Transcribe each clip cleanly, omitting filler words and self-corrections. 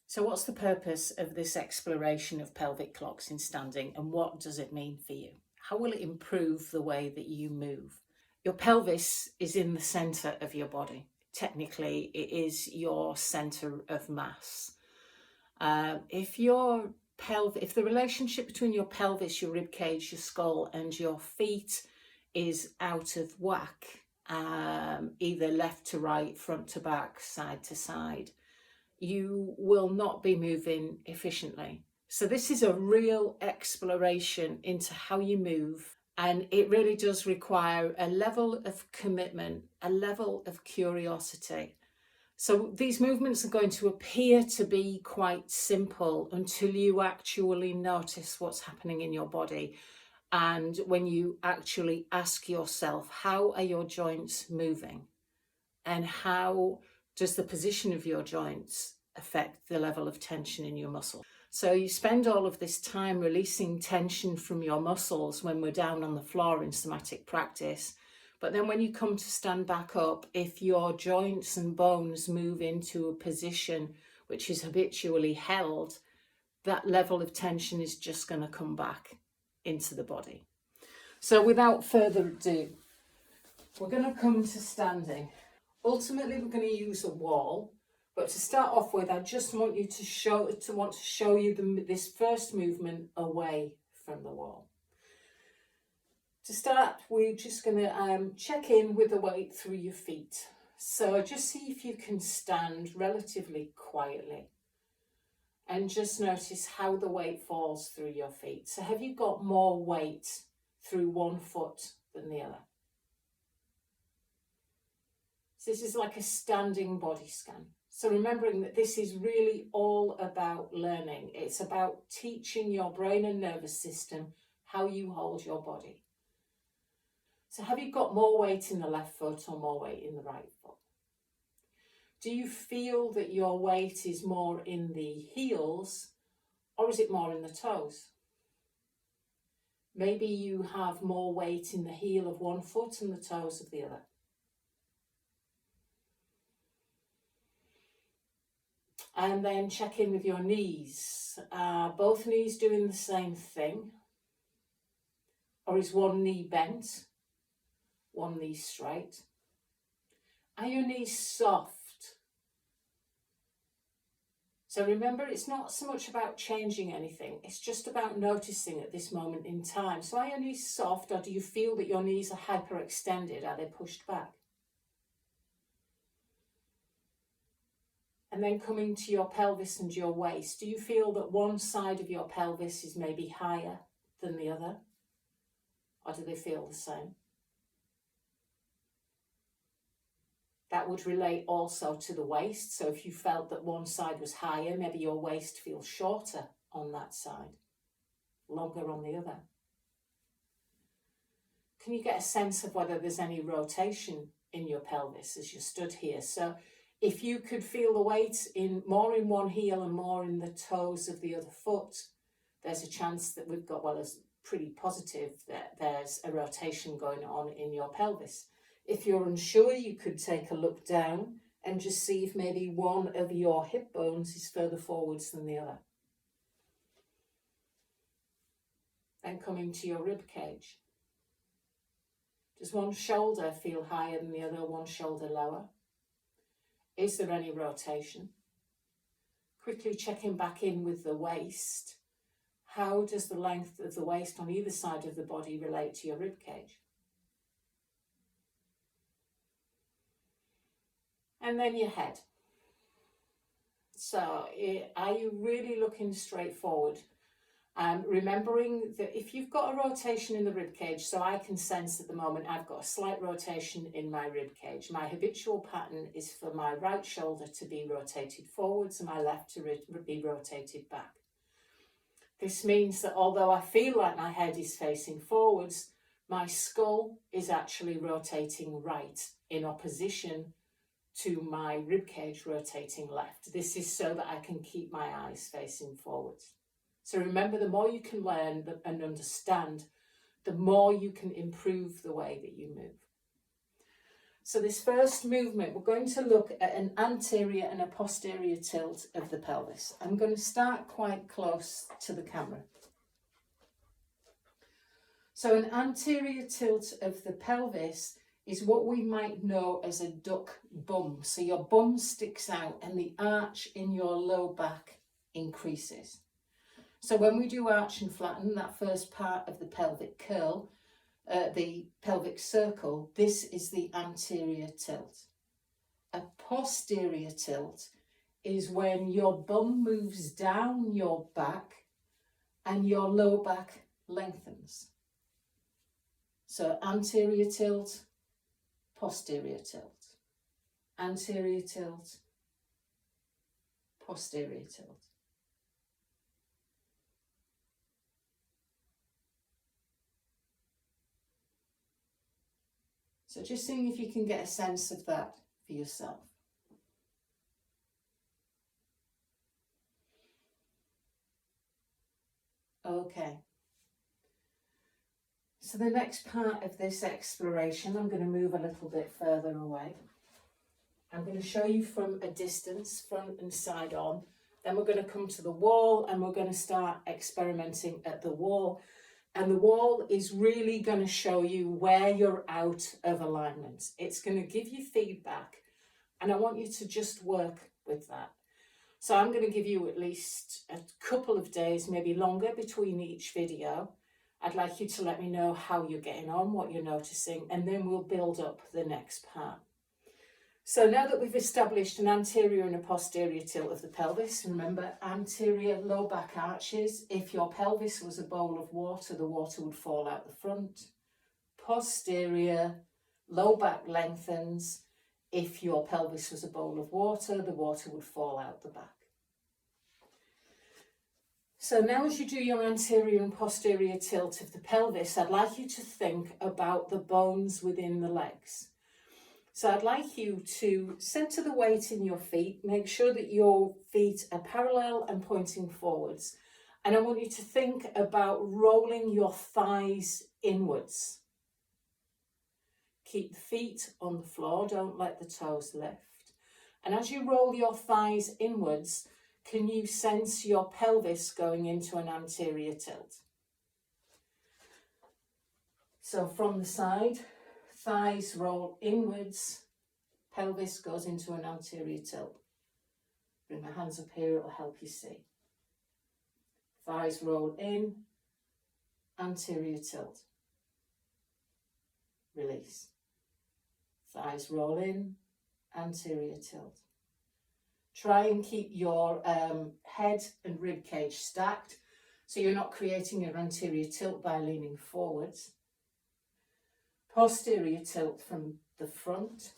So what's the purpose of this exploration of pelvic clocks in standing, and what does it mean for you? How will it improve the way that you move? Your pelvis is in the centre of your body. Technically, it is your centre of mass. If the relationship between your pelvis, your rib cage, your skull, and your feet is out of whack, either left to right, front to back, side to side, you will not be moving efficiently. So this is a real exploration into how you move, and it really does require a level of commitment, a level of curiosity. So these movements are going to appear to be quite simple until you actually notice what's happening in your body. And when you actually ask yourself, how are your joints moving? And how does the position of your joints affect the level of tension in your muscle? So you spend all of this time releasing tension from your muscles when we're down on the floor in somatic practice. But then when you come to stand back up, if your joints and bones move into a position which is habitually held, that level of tension is just going to come back into the body. So without further ado, we're going to come to standing. Ultimately, we're going to use a wall, but to start off with, I just want you to show you this first movement away from the wall. To start, we're just going to check in with the weight through your feet. So just see if you can stand relatively quietly and just notice how the weight falls through your feet. So have you got more weight through one foot than the other? This is like a standing body scan. So remembering that this is really all about learning. It's about teaching your brain and nervous system how you hold your body. So have you got more weight in the left foot or more weight in the right foot? Do you feel that your weight is more in the heels, or is it more in the toes? Maybe you have more weight in the heel of one foot and the toes of the other. And then check in with your knees. Both knees doing the same thing? Or is one knee bent, one knee straight? Are your knees soft? So remember, it's not so much about changing anything. It's just about noticing at this moment in time. So are your knees soft, or do you feel that your knees are hyperextended? Are they pushed back? And then coming to your pelvis and your waist, do you feel that one side of your pelvis is maybe higher than the other? Or do they feel the same? That would relate also to the waist. So if you felt that one side was higher, maybe your waist feels shorter on that side, longer on the other. Can you get a sense of whether there's any rotation in your pelvis as you stood here? So if you could feel the weight more in one heel and more in the toes of the other foot, there's a chance that we've got, well, it's pretty positive that there's a rotation going on in your pelvis. If you're unsure, you could take a look down and just see if maybe one of your hip bones is further forwards than the other. Then coming to your rib cage. Does one shoulder feel higher than the other, one shoulder lower? Is there any rotation? Quickly checking back in with the waist. How does the length of the waist on either side of the body relate to your rib cage? And then your head. So are you really looking straight forward? Remembering that if you've got a rotation in the rib cage, so I can sense at the moment I've got a slight rotation in my rib cage. My habitual pattern is for my right shoulder to be rotated forwards and my left to be rotated back. This means that although I feel like my head is facing forwards, my skull is actually rotating right in opposition to my rib cage rotating left. This is so that I can keep my eyes facing forwards. So remember, the more you can learn and understand, the more you can improve the way that you move. So this first movement, we're going to look at an anterior and a posterior tilt of the pelvis. I'm going to start quite close to the camera. So an anterior tilt of the pelvis is what we might know as a duck bum. So your bum sticks out and the arch in your low back increases. So when we do arch and flatten, that first part of the pelvic curl, the pelvic circle, this is the anterior tilt. A posterior tilt is when your bum moves down your back and your low back lengthens. So anterior tilt, posterior tilt, anterior tilt, posterior tilt. So just seeing if you can get a sense of that for yourself. Okay. So the next part of this exploration, I'm going to move a little bit further away. I'm going to show you from a distance, front and side on. Then we're going to come to the wall and we're going to start experimenting at the wall. And the wall is really going to show you where you're out of alignment. It's going to give you feedback and I want you to just work with that. So I'm going to give you at least a couple of days, maybe longer, between each video. I'd like you to let me know how you're getting on, what you're noticing, and then we'll build up the next part. So now that we've established an anterior and a posterior tilt of the pelvis, remember anterior low back arches. If your pelvis was a bowl of water, the water would fall out the front. Posterior low back lengthens. If your pelvis was a bowl of water, the water would fall out the back. So now as you do your anterior and posterior tilt of the pelvis, I'd like you to think about the bones within the legs. So I'd like you to center the weight in your feet, make sure that your feet are parallel and pointing forwards. And I want you to think about rolling your thighs inwards. Keep the feet on the floor, don't let the toes lift. And as you roll your thighs inwards, can you sense your pelvis going into an anterior tilt? So from the side, thighs roll inwards, pelvis goes into an anterior tilt. Bring my hands up here, it'll help you see. Thighs roll in, anterior tilt. Release. Thighs roll in, anterior tilt. Try and keep your head and rib cage stacked so you're not creating your anterior tilt by leaning forwards. Posterior tilt from the front.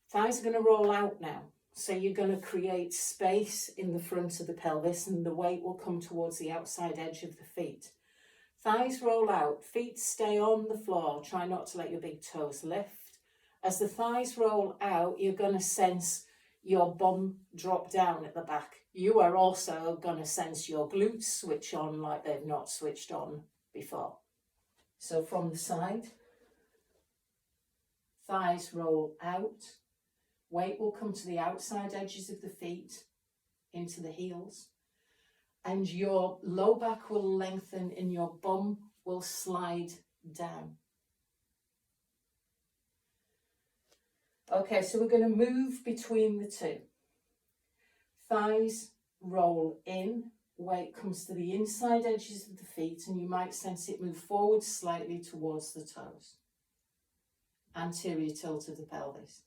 Thighs are going to roll out now. So you're going to create space in the front of the pelvis and the weight will come towards the outside edge of the feet. Thighs roll out, feet stay on the floor. Try not to let your big toes lift. As the thighs roll out, you're going to sense your bum drop down at the back. You are also going to sense your glutes switch on like they've not switched on before. So from the side, thighs roll out. Weight will come to the outside edges of the feet, into the heels. And your low back will lengthen and your bum will slide down. Okay, so we're going to move between the two. Thighs roll in, weight comes to the inside edges of the feet and you might sense it move forward slightly towards the toes. Anterior tilt of the pelvis.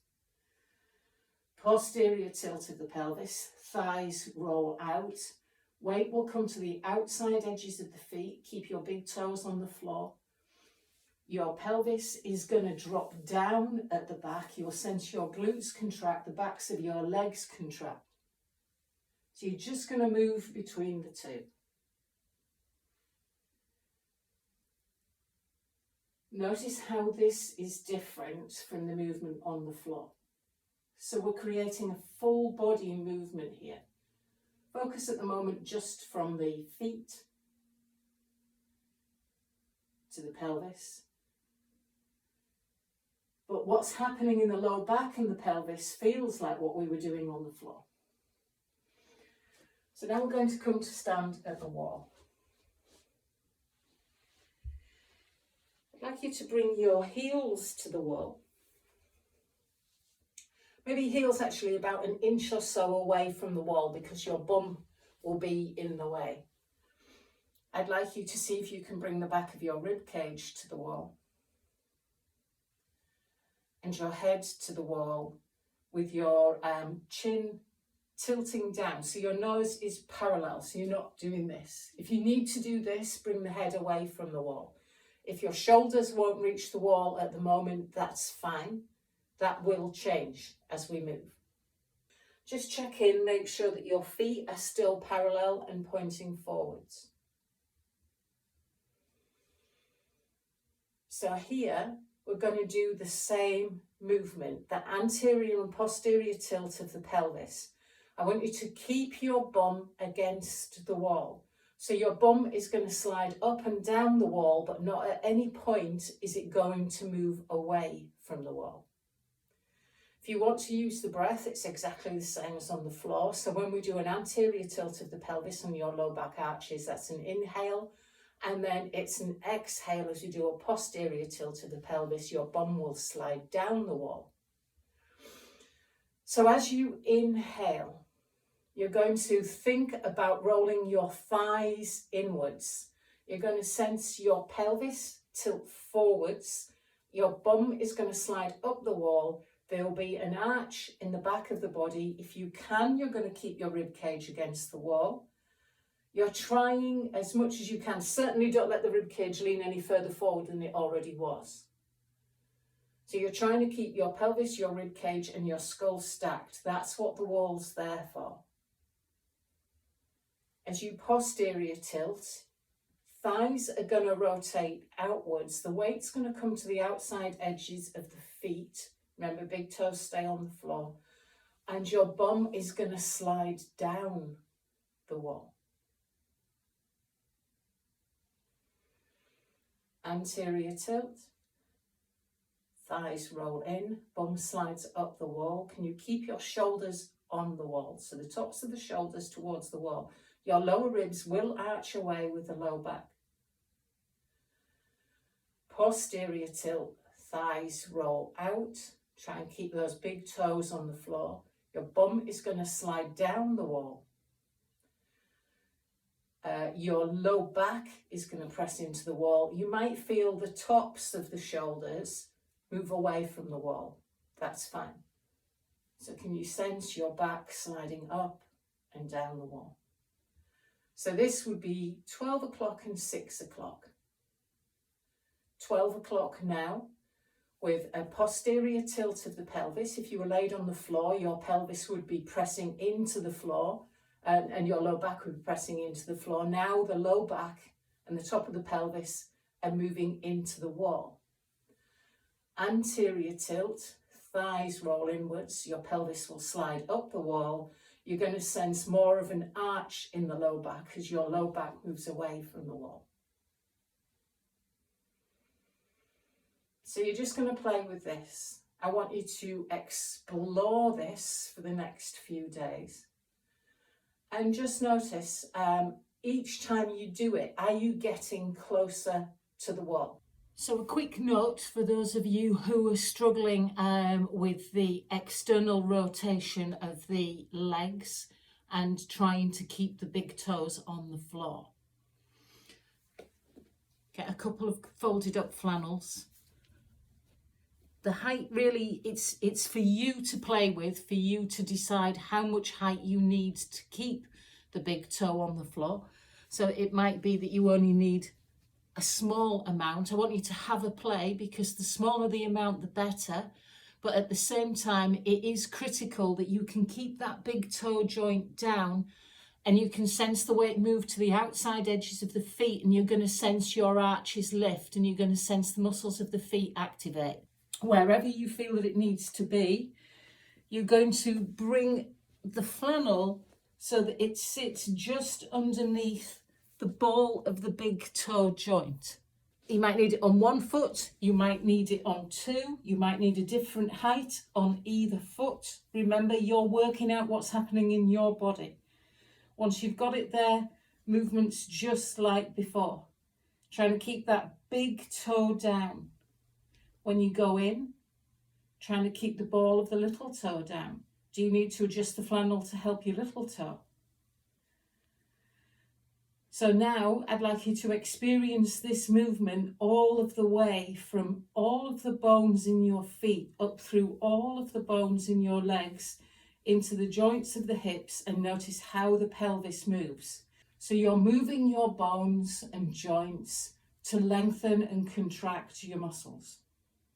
Posterior tilt of the pelvis, thighs roll out, weight will come to the outside edges of the feet, keep your big toes on the floor. Your pelvis is going to drop down at the back. You'll sense your glutes contract, the backs of your legs contract. So you're just going to move between the two. Notice how this is different from the movement on the floor. So we're creating a full body movement here. Focus at the moment just from the feet to the pelvis, but what's happening in the low back and the pelvis feels like what we were doing on the floor. So now we're going to come to stand at the wall. I'd like you to bring your heels to the wall. Maybe heels actually about an inch or so away from the wall because your bum will be in the way. I'd like you to see if you can bring the back of your rib cage to the wall and your head to the wall with your chin tilting down. So your nose is parallel, so you're not doing this. If you need to do this, bring the head away from the wall. If your shoulders won't reach the wall at the moment, that's fine. That will change as we move. Just check in, make sure that your feet are still parallel and pointing forwards. So here, we're going to do the same movement, the anterior and posterior tilt of the pelvis. I want you to keep your bum against the wall. So your bum is going to slide up and down the wall, but not at any point is it going to move away from the wall. If you want to use the breath, it's exactly the same as on the floor. So when we do an anterior tilt of the pelvis and your low back arches, that's an inhale. And then it's an exhale as you do a posterior tilt of the pelvis. Your bum will slide down the wall. So as you inhale, you're going to think about rolling your thighs inwards. You're going to sense your pelvis tilt forwards. Your bum is going to slide up the wall. There'll be an arch in the back of the body. If you can, you're going to keep your rib cage against the wall. You're trying as much as you can. Certainly don't let the rib cage lean any further forward than it already was. So you're trying to keep your pelvis, your rib cage and your skull stacked. That's what the wall's there for. As you posterior tilt, thighs are going to rotate outwards. The weight's going to come to the outside edges of the feet. Remember, big toes stay on the floor. And your bum is going to slide down the wall. Anterior tilt. Thighs roll in, bum slides up the wall. Can you keep your shoulders on the wall? So the tops of the shoulders towards the wall. Your lower ribs will arch away with the low back. Posterior tilt, thighs roll out. Try and keep those big toes on the floor. Your bum is going to slide down the wall. Your low back is going to press into the wall. You might feel the tops of the shoulders move away from the wall. That's fine. So can you sense your back sliding up and down the wall? So this would be 12 o'clock and 6 o'clock. 12 o'clock now with a posterior tilt of the pelvis. If you were laid on the floor, your pelvis would be pressing into the floor and your low back would be pressing into the floor. Now the low back and the top of the pelvis are moving into the wall. Anterior tilt, thighs roll inwards, your pelvis will slide up the wall. You're going to sense more of an arch in the low back as your low back moves away from the wall. So you're just going to play with this. I want you to explore this for the next few days. And just notice, each time you do it, are you getting closer to the wall? So a quick note for those of you who are struggling with the external rotation of the legs and trying to keep the big toes on the floor. Get a couple of folded up flannels. The height really, it's for you to play with, for you to decide how much height you need to keep the big toe on the floor. So it might be that you only need a small amount. I want you to have a play because the smaller the amount, the better. But at the same time, it is critical that you can keep that big toe joint down and you can sense the weight move to the outside edges of the feet, and you're going to sense your arches lift and you're going to sense the muscles of the feet activate. Wherever you feel that it needs to be, you're going to bring the flannel so that it sits just underneath the ball of the big toe joint. You might need it on one foot, you might need it on two, you might need a different height on either foot. Remember, you're working out what's happening in your body. Once you've got it there, movements just like before. Trying to keep that big toe down. When you go in, trying to keep the ball of the little toe down. Do you need to adjust the flannel to help your little toe? So now I'd like you to experience this movement all of the way from all of the bones in your feet up through all of the bones in your legs into the joints of the hips, and notice how the pelvis moves. So you're moving your bones and joints to lengthen and contract your muscles.